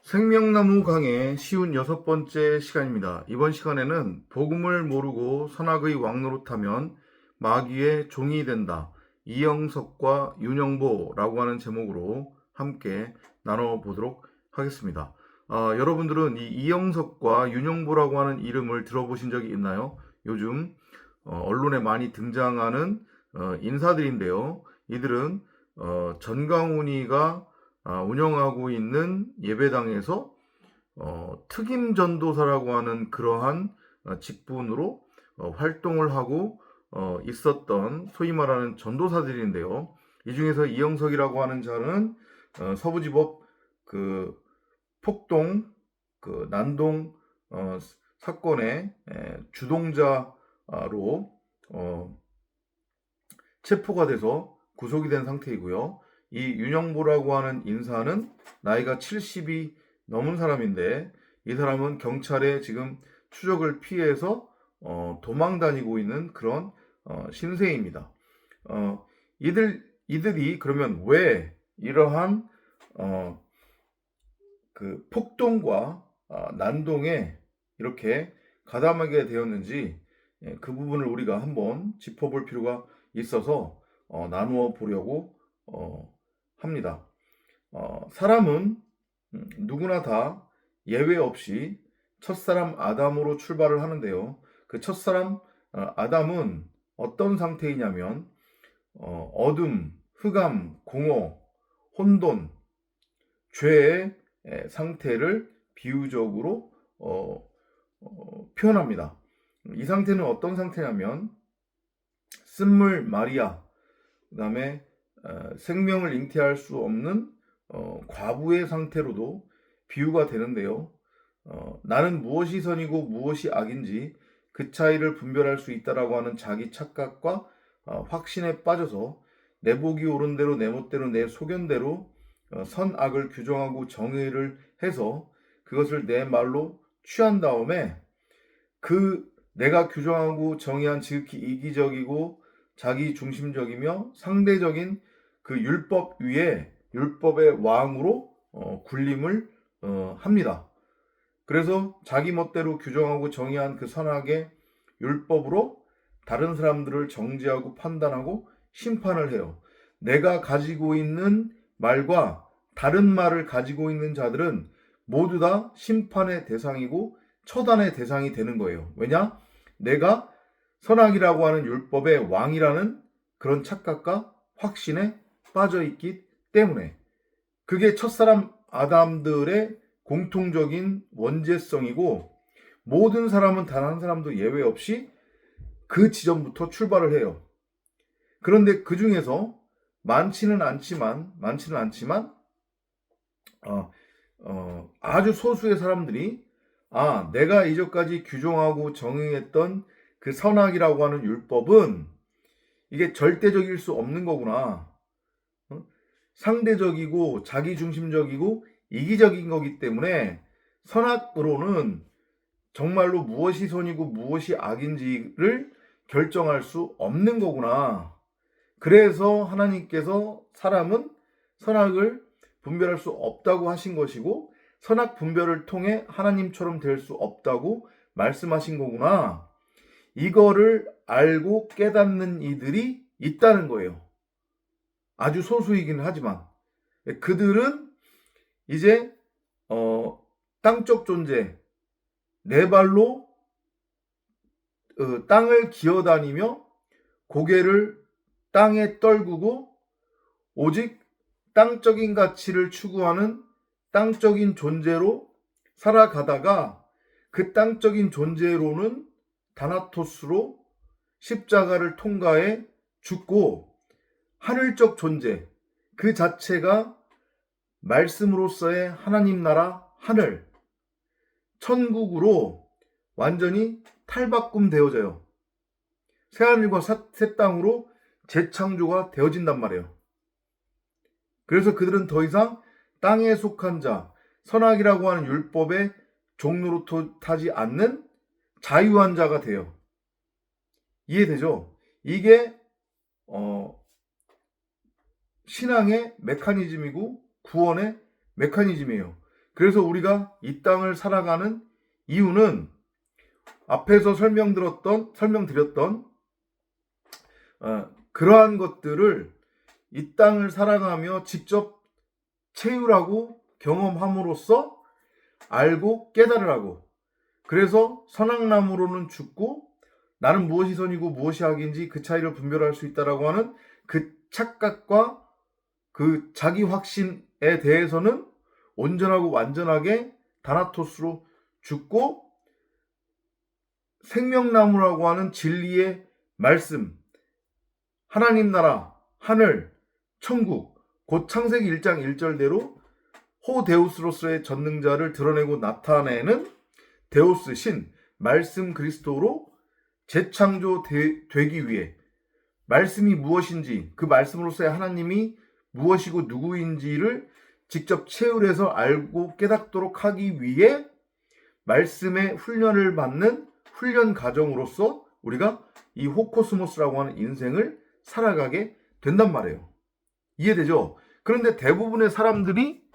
생명나무 강의 쉬운 6번째 시간입니다. 이번 시간에는 복음을 모르고 선악의 왕노릇하면 마귀의 종이 된다. 이영석과 윤영보라고 하는 제목으로 함께 나눠보도록 하겠습니다. 여러분들은 이 이영석과 윤영보라고 하는 이름을 들어보신 적이 있나요? 요즘 언론에 많이 등장하는 인사들인데요. 이들은 전강훈이가 운영하고 있는 예배당에서 특임 전도사라고 하는 그러한 직분으로 활동을 하고 있었던 소위 말하는 전도사들인데요. 이 중에서 이영석이라고 하는 자는 서부지법 그 폭동 그 난동 사건의 주동자로 체포가 돼서 구속이 된 상태이고요. 이 윤영보라고 하는 인사는 나이가 70이 넘은 사람인데 이 사람은 경찰에 지금 추적을 피해서 도망 다니고 있는 그런 신세입니다. 이들이 그러면 왜 이러한 그 폭동과 난동에 이렇게 가담하게 되었는지 그 부분을 우리가 한번 짚어볼 필요가 있어서 나누어 보려고 합니다. 사람은 누구나 다 예외 없이 첫사람 아담으로 출발을 하는데요. 그 첫사람 아담은 어떤 상태이냐면 어둠, 흑암, 공허, 혼돈, 죄의 상태를 비유적으로 표현합니다. 이 상태는 어떤 상태냐면 쓴물 마리아, 그 다음에 생명을 잉태할 수 없는 과부의 상태로도 비유가 되는데요. 나는 무엇이 선이고 무엇이 악인지 그 차이를 분별할 수 있다라고 하는 자기 착각과 확신에 빠져서 내 복이 옳은 대로 내 멋대로 내 소견대로 선악을 규정하고 정의를 해서 그것을 내 말로 취한 다음에 그 내가 규정하고 정의한 지극히 이기적이고 자기 중심적이며 상대적인 그 율법 위에 율법의 왕으로 군림을 합니다. 그래서 자기 멋대로 규정하고 정의한 그 선악의 율법으로 다른 사람들을 정죄하고 판단하고 심판을 해요. 내가 가지고 있는 말과 다른 말을 가지고 있는 자들은 모두 다 심판의 대상이고 처단의 대상이 되는 거예요. 왜냐? 내가 선악이라고 하는 율법의 왕이라는 그런 착각과 확신에 빠져 있기 때문에 그게 첫사람 아담들의 공통적인 원죄성이고 모든 사람은 단 한 사람도 예외 없이 그 지점부터 출발을 해요. 그런데 그 중에서 많지는 않지만 아주 소수의 사람들이 내가 이전까지 규정하고 정의했던 그 선악이라고 하는 율법은 이게 절대적일 수 없는 거구나. 상대적이고 자기중심적이고 이기적인 거기 때문에 선악으로는 정말로 무엇이 선이고 무엇이 악인지를 결정할 수 없는 거구나. 그래서 하나님께서 사람은 선악을 분별할 수 없다고 하신 것이고 선악 분별을 통해 하나님처럼 될 수 없다고 말씀하신 거구나. 이거를 알고 깨닫는 이들이 있다는 거예요. 아주 소수이기는 하지만 그들은 이제 땅적 존재, 네 발로 땅을 기어다니며 고개를 땅에 떨구고 오직 땅적인 가치를 추구하는 땅적인 존재로 살아가다가 그 땅적인 존재로는 다나토스로 십자가를 통과해 죽고 하늘적 존재 그 자체가 말씀으로서의 하나님 나라 하늘 천국으로 완전히 탈바꿈 되어져요. 새하늘과 새 땅으로 재창조가 되어진단 말이에요. 그래서 그들은 더 이상 땅에 속한 자, 선악이라고 하는 율법의 종로로 타지 않는 자유한 자가 돼요. 이해되죠? 이게 신앙의 메커니즘이고 구원의 메커니즘이에요. 그래서 우리가 이 땅을 살아가는 이유는 앞에서 설명드렸던 그러한 것들을 이 땅을 살아가며 직접 체유라고 경험함으로써 알고 깨달으라고. 그래서 선악나무로는 죽고 나는 무엇이 선이고 무엇이 악인지 그 차이를 분별할 수 있다라고 하는 그 착각과 그 자기 확신에 대해서는 온전하고 완전하게 다나토스로 죽고 생명나무라고 하는 진리의 말씀, 하나님 나라, 하늘, 천국, 곧 창세기 1장 1절대로 호데우스로서의 전능자를 드러내고 나타내는 데우스 신, 말씀 그리스도로 재창조되기 위해 말씀이 무엇인지, 그 말씀으로서의 하나님이 무엇이고 누구인지를 직접 체험해서 알고 깨닫도록 하기 위해 말씀의 훈련을 받는 훈련 과정으로서 우리가 이 호코스모스라고 하는 인생을 살아가게 된단 말이에요. 이해되죠? 그런데 대부분의 사람들이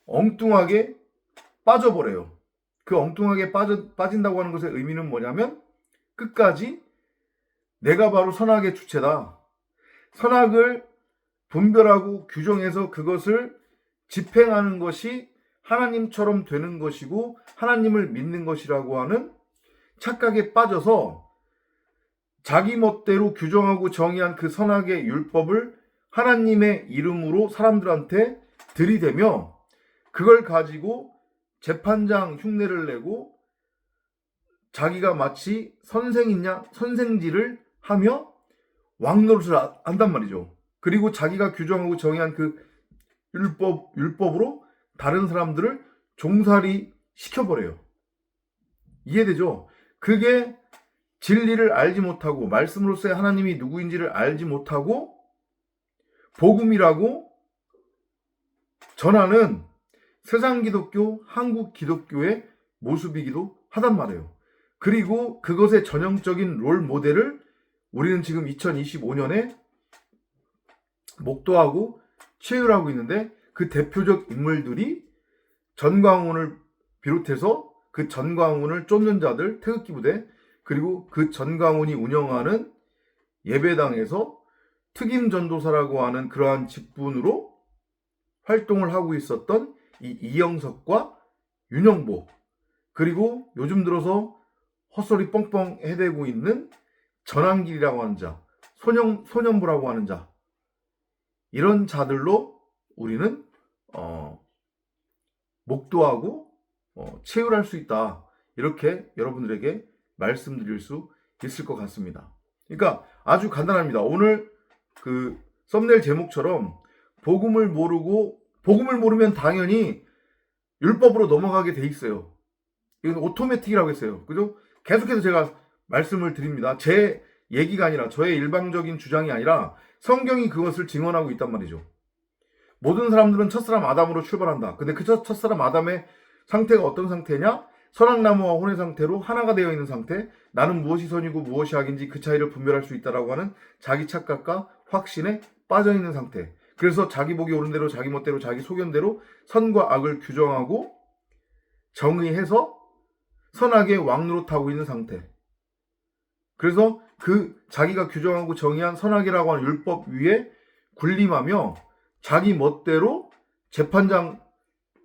엉뚱하게 빠져버려요. 그 엉뚱하게 빠진다고 하는 것의 의미는 뭐냐면 끝까지 내가 바로 선악의 주체다. 선악을 분별하고 규정해서 그것을 집행하는 것이 하나님처럼 되는 것이고 하나님을 믿는 것이라고 하는 착각에 빠져서 자기 멋대로 규정하고 정의한 그 선악의 율법을 하나님의 이름으로 사람들한테 들이대며 그걸 가지고 재판장 흉내를 내고 자기가 마치 선생질을 하며 왕노릇을 한단 말이죠. 그리고 자기가 규정하고 정의한 그 율법으로 다른 사람들을 종살이 시켜버려요. 이해되죠? 그게 진리를 알지 못하고 말씀으로서의 하나님이 누구인지를 알지 못하고 복음이라고 전하는 세상 기독교, 한국 기독교의 모습이기도 하단 말이에요. 그리고 그것의 전형적인 롤 모델을 우리는 지금 2025년에 목도하고 체휼하고 있는데 그 대표적 인물들이 전광훈을 비롯해서 그 전광훈을 쫓는 자들, 태극기 부대, 그리고 그 전광훈이 운영하는 예배당에서 특임 전도사라고 하는 그러한 직분으로 활동을 하고 있었던 이 이영석과 윤영보, 그리고 요즘 들어서 헛소리 뻥뻥 해대고 있는 전한길이라고 하는 자, 소년부라고 하는 자, 이런 자들로 우리는 목도하고 체휼할 수 있다. 이렇게 여러분들에게 말씀드릴 수 있을 것 같습니다. 그러니까 아주 간단합니다. 오늘 그 썸네일 제목처럼 복음을 모르면 당연히 율법으로 넘어가게 돼 있어요. 이건 오토매틱이라고 했어요. 그죠? 계속해서 제가 말씀을 드립니다. 제 얘기가 아니라 저의 일방적인 주장이 아니라 성경이 그것을 증언하고 있단 말이죠. 모든 사람들은 첫사람 아담으로 출발한다. 근데 그 첫사람 아담의 상태가 어떤 상태냐? 선악나무와 혼의 상태로 하나가 되어 있는 상태, 나는 무엇이 선이고 무엇이 악인지 그 차이를 분별할 수 있다라고 하는 자기 착각과 확신에 빠져있는 상태. 그래서 자기 보기 옳은 대로 자기 멋대로 자기 소견대로 선과 악을 규정하고 정의해서 선악의 왕노릇하고 있는 상태. 그래서 그 자기가 규정하고 정의한 선악이라고 하는 율법 위에 군림하며 자기 멋대로 재판장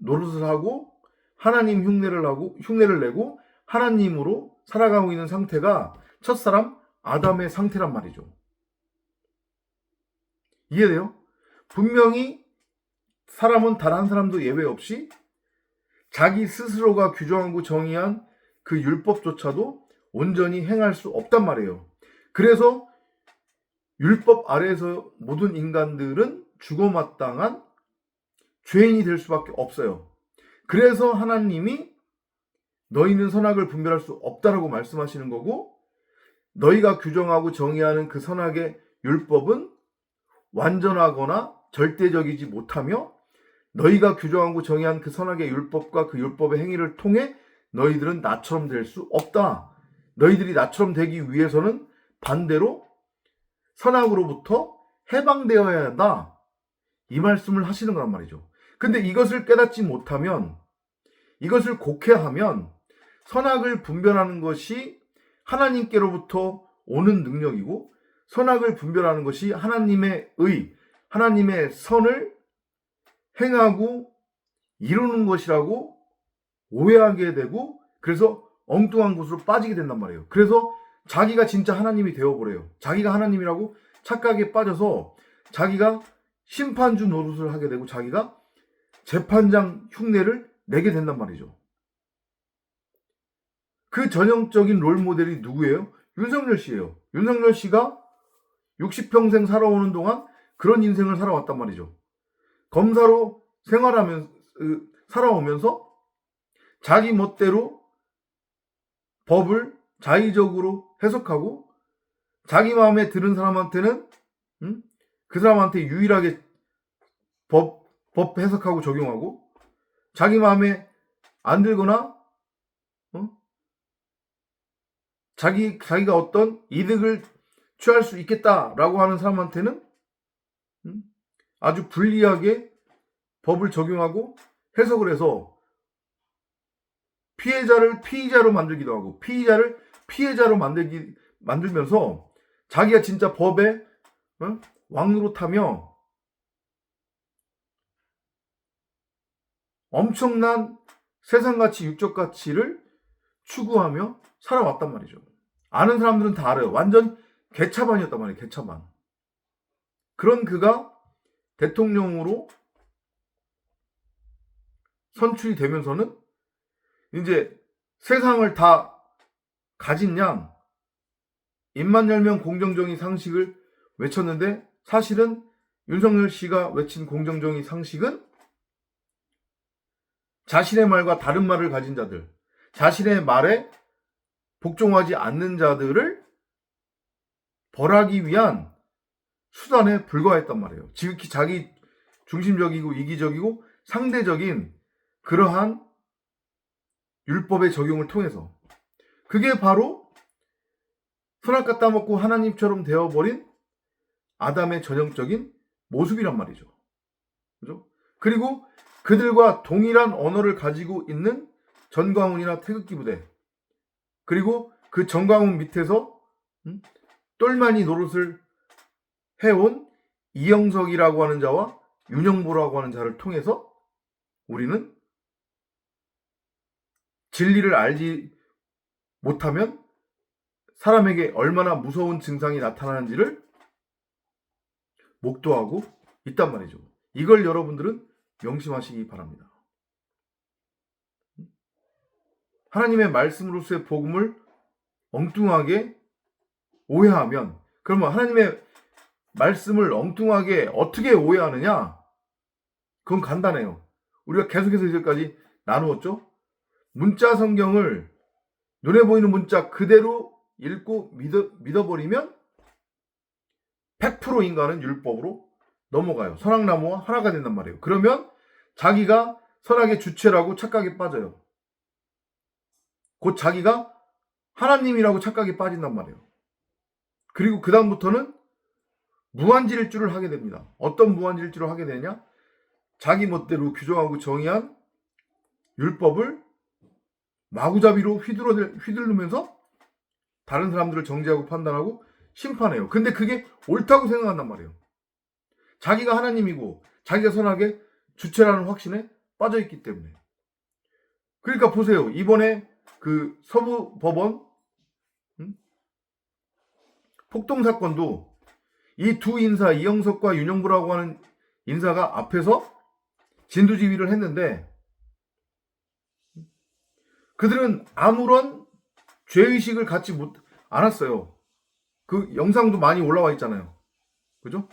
노릇을 하고 하나님 흉내를 내고 하나님으로 살아가고 있는 상태가 첫사람 아담의 상태란 말이죠. 이해돼요? 분명히 사람은 단 한 사람도 예외 없이 자기 스스로가 규정하고 정의한 그 율법조차도 온전히 행할 수 없단 말이에요. 그래서 율법 아래에서 모든 인간들은 죽어마땅한 죄인이 될 수밖에 없어요. 그래서 하나님이 너희는 선악을 분별할 수 없다라고 말씀하시는 거고, 너희가 규정하고 정의하는 그 선악의 율법은 완전하거나 절대적이지 못하며 너희가 규정하고 정의한 그 선악의 율법과 그 율법의 행위를 통해 너희들은 나처럼 될 수 없다. 너희들이 나처럼 되기 위해서는 반대로 선악으로부터 해방되어야 한다. 이 말씀을 하시는 거란 말이죠. 근데 이것을 깨닫지 못하면 이것을 곡해하면 선악을 분별하는 것이 하나님께로부터 오는 능력이고 선악을 분별하는 것이 하나님의 하나님의 선을 행하고 이루는 것이라고 오해하게 되고 그래서 엉뚱한 곳으로 빠지게 된단 말이에요. 그래서 자기가 진짜 하나님이 되어버려요. 자기가 하나님이라고 착각에 빠져서 자기가 심판주 노릇을 하게 되고 자기가 재판장 흉내를 내게 된단 말이죠. 그 전형적인 롤모델이 누구예요? 윤석열 씨예요. 윤석열 씨가 60평생 살아오는 동안 그런 인생을 살아왔단 말이죠. 검사로 살아오면서 자기 멋대로 법을 자의적으로 해석하고 자기 마음에 드는 사람한테는 그 사람한테 유일하게 법 해석하고 적용하고 자기 마음에 안 들거나 자기가 어떤 이득을 취할 수 있겠다라고 하는 사람한테는 아주 불리하게 법을 적용하고 해석을 해서 피해자를 피의자로 만들기도 하고 피의자를 피해자로 만들면서 자기가 진짜 법의 왕노릇하며 엄청난 세상가치, 육적가치를 추구하며 살아왔단 말이죠. 아는 사람들은 다 알아요. 완전 개차반이었단 말이에요. 개차반. 그런 그가 대통령으로 선출이 되면서는 이제 세상을 다 가진 양 입만 열면 공정정의 상식을 외쳤는데 사실은 윤석열 씨가 외친 공정정의 상식은 자신의 말과 다른 말을 가진 자들, 자신의 말에 복종하지 않는 자들을 벌하기 위한 수단에 불과했단 말이에요. 지극히 자기 중심적이고 이기적이고 상대적인 그러한 율법의 적용을 통해서 그게 바로 선악 갖다 먹고 하나님처럼 되어버린 아담의 전형적인 모습이란 말이죠. 그죠? 그리고 그들과 동일한 언어를 가지고 있는 전광훈이나 태극기 부대 그리고 그 전광훈 밑에서 똘마니 노릇을 해온 이영석이라고 하는 자와 윤영보라고 하는 자를 통해서 우리는 진리를 알지 못하면 사람에게 얼마나 무서운 증상이 나타나는지를 목도하고 있단 말이죠. 이걸 여러분들은 명심하시기 바랍니다. 하나님의 말씀으로서의 복음을 엉뚱하게 오해하면 그러면 하나님의 말씀을 엉뚱하게 어떻게 오해하느냐? 그건 간단해요. 우리가 계속해서 이제까지 나누었죠? 문자 성경을 눈에 보이는 문자 그대로 읽고 믿어버리면 100% 인간은 율법으로 넘어가요. 선악나무와 하나가 된단 말이에요. 그러면 자기가 선악의 주체라고 착각에 빠져요. 곧 자기가 하나님이라고 착각에 빠진단 말이에요. 그리고 그 다음부터는 무한질주를 하게 됩니다. 어떤 무한질주를 하게 되냐? 자기 멋대로 규정하고 정의한 율법을 마구잡이로 휘두르면서 다른 사람들을 정죄하고 판단하고 심판해요. 근데 그게 옳다고 생각한단 말이에요. 자기가 하나님이고 자기가 선악의 주체라는 확신에 빠져있기 때문에. 그러니까 보세요. 이번에 그 서부법원 폭동사건도 이 두 인사 이영석과 윤영보라고 하는 인사가 앞에서 진두지휘를 했는데 그들은 아무런 죄의식을 갖지 않았어요. 그 영상도 많이 올라와 있잖아요. 그죠?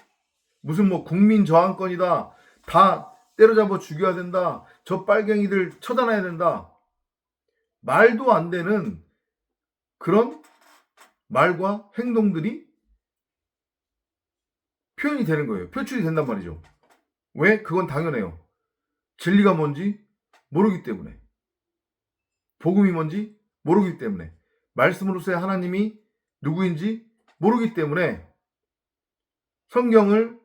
무슨 뭐 국민 저항권이다. 다 때려잡아 죽여야 된다. 저 빨갱이들 처단해야 된다. 말도 안 되는 그런 말과 행동들이 표현이 되는 거예요. 표출이 된단 말이죠. 왜? 그건 당연해요. 진리가 뭔지 모르기 때문에. 복음이 뭔지 모르기 때문에. 말씀으로서의 하나님이 누구인지 모르기 때문에 성경을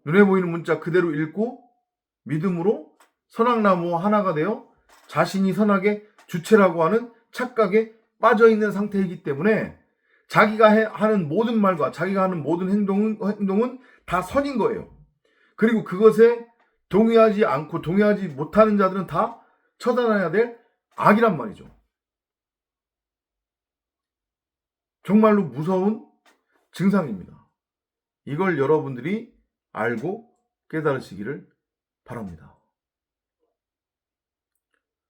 눈에 보이는 문자 그대로 읽고 믿음으로 선악나무 하나가 되어 자신이 선악의 주체라고 하는 착각에 빠져있는 상태이기 때문에 자기가 하는 모든 말과 자기가 하는 모든 행동은 다 선인 거예요. 그리고 그것에 동의하지 않고 동의하지 못하는 자들은 다 처단해야 될 악이란 말이죠. 정말로 무서운 증상입니다. 이걸 여러분들이 알고 깨달으시기를 바랍니다.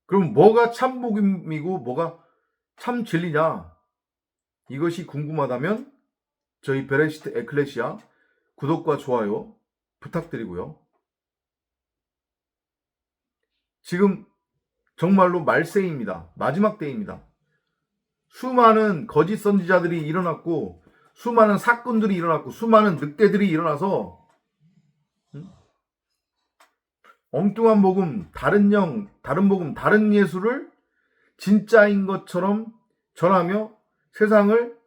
그럼 뭐가 참 복음이고 뭐가 참 진리냐? 이것이 궁금하다면 저희 베레시트 에클레시아 구독과 좋아요 부탁드리고요. 지금 정말로 말세입니다. 마지막 때입니다. 수많은 거짓 선지자들이 일어났고 수많은 사건들이 일어났고 수많은 늑대들이 일어나서 엉뚱한 복음, 다른 영, 다른 복음, 다른 예수를 진짜인 것처럼 전하며 세상을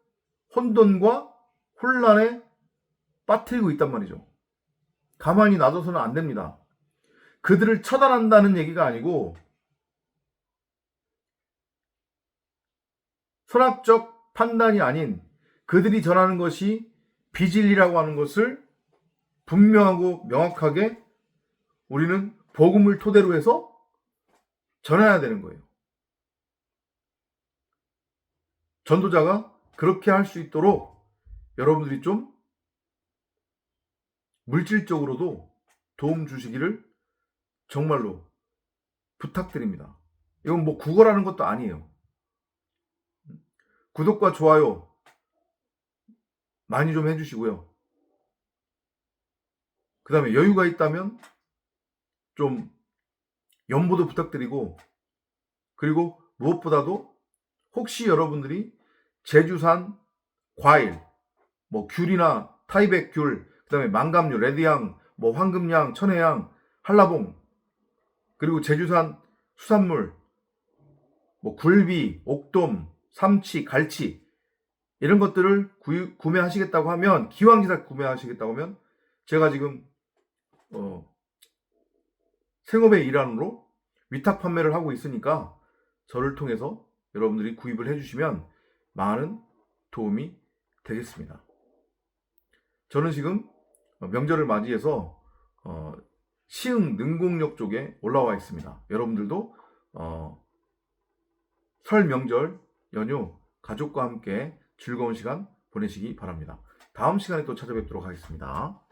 혼돈과 혼란에 빠뜨리고 있단 말이죠. 가만히 놔둬서는 안 됩니다. 그들을 처단한다는 얘기가 아니고 선악적 판단이 아닌 그들이 전하는 것이 비진리라고 하는 것을 분명하고 명확하게 우리는 복음을 토대로 해서 전해야 되는 거예요. 전도자가 그렇게 할 수 있도록 여러분들이 좀 물질적으로도 도움 주시기를 정말로 부탁드립니다. 이건 뭐 구걸하는 것도 아니에요. 구독과 좋아요 많이 좀 해주시고요. 그 다음에 여유가 있다면 좀 연보도 부탁드리고, 그리고 무엇보다도 혹시 여러분들이 제주산 과일, 뭐 귤이나 타이백 귤, 그 다음에 망감류, 레드향, 뭐 황금향, 천혜향, 한라봉, 그리고 제주산 수산물, 뭐 굴비, 옥돔, 삼치, 갈치 이런 것들을 구매하시겠다고 하면, 기왕기사 구매하시겠다고 하면 제가 지금 생업의 일환으로 위탁 판매를 하고 있으니까 저를 통해서 여러분들이 구입을 해주시면 많은 도움이 되겠습니다. 저는 지금 명절을 맞이해서 시흥 능곡역 쪽에 올라와 있습니다. 여러분들도 설 명절 연휴 가족과 함께 즐거운 시간 보내시기 바랍니다. 다음 시간에 또 찾아뵙도록 하겠습니다.